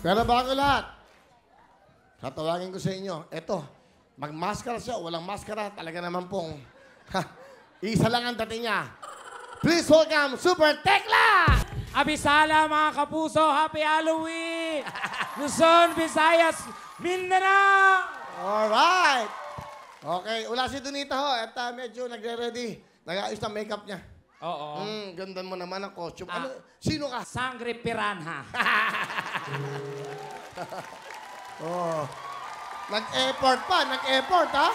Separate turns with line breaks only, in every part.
Pero bago lahat, tatawagin ko sa inyo, eto, mag-maskara siya, walang maskara, talaga naman pong, isa lang ang dating niya. Please welcome, Super Tekla!
Abisala mga kapuso, Happy Halloween! Luzon, Visayas, Mindanao!
Alright! Okay, wala si Donita ho, at medyo nagre-ready. Nag-aayos ng makeup niya.
Oo.
Ganda mo naman ang costume. Ano, sino ka?
Sangre Piranha.
Oh. Nag-effort pa, nag-effort ha?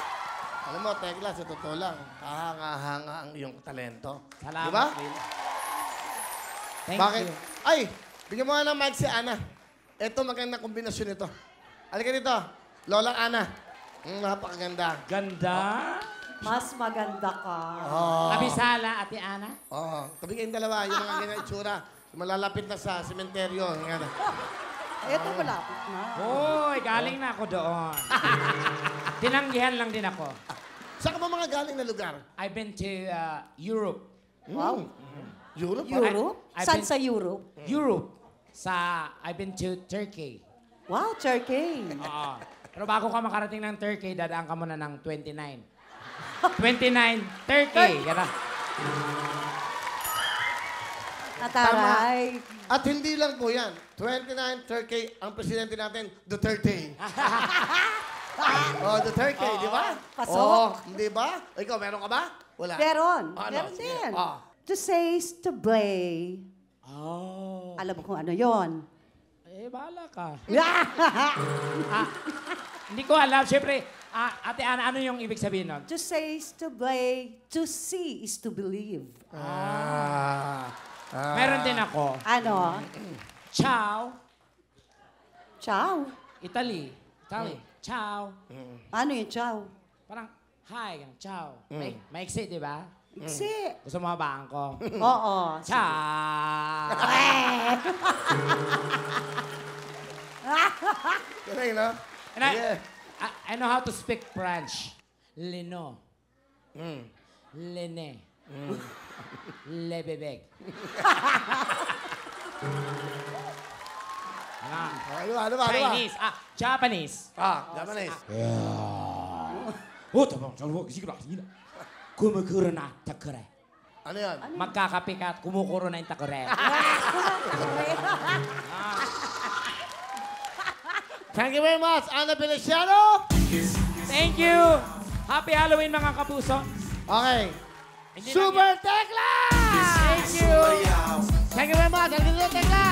Alam mo, Tekla, sa totoo lang, kahanga-hanga ang iyong talento.
Salamat,
Diba?
Will. Thank
Bakit?
you.
Ay, bigyan mo nga ng mic si Ana. Ito, magandang kombinasyon ito. Halika dito, Lola Ana. Napakaganda.
Ganda.
Mas maganda ka.
Oh.
Abisala, Ate Ana.
Oh, tabi kayong dalawa, yung mga ganyan itsura. Malalapit na sa sementeryo.
Ito malapit na.
Hoy, galing na ako doon. Tinanggihan lang din ako.
Saan ka ba mga galing na lugar?
I've been to Europe.
Wow.
Europe?
Europe?
I've
Saan
been-
sa Europe?
Europe. I've been to Turkey.
Wow, Turkey.
Oo. Pero bago ka makarating ng Turkey, dadaan ka muna ng 29. 29, Turkey. Gana.
Nataray.
At hindi lang po yan. 29, Turkey, ang presidente natin, Duterte. Oh, Duterte, di ba?
Pasok.
Oh, di ba? Ikaw, meron ka ba? Wala.
Meron.
Ano?
Meron
Sige.
din.
Ah.
To say is to play.
Oh.
Alam mo kung ano yon.
Eh, bahala ka. Hindi ko alam. Siyempre, Ate Ana, ano yung ibig sabihin nun?
To say is to play. To see is to believe.
Meron din ako.
Ano?
Ciao.
Ciao.
Italy. Ciao.
Ano yung ciao?
Parang, hi, ciao. Maiksi, di ba?
Iksi.
Gusto mo habaan ko?
Oo.
Ciao.
Galing, no?
And
Yeah.
I know how to speak French. Lino. Lene. Lebebeg.
Ano ba?
Chinese. Japanese.
Japanese.
Tamang, kumukuro na takore.
Ano yan?
Magkakape ka at kumukuro na yung takore.
Thank you very much, Ana Feliciano.
Thank you! Happy Halloween, mga kapuso.
Okay.
Hindi lang
Super Tekla!
Thank you!
Thank you very much. Thank you, Tekla.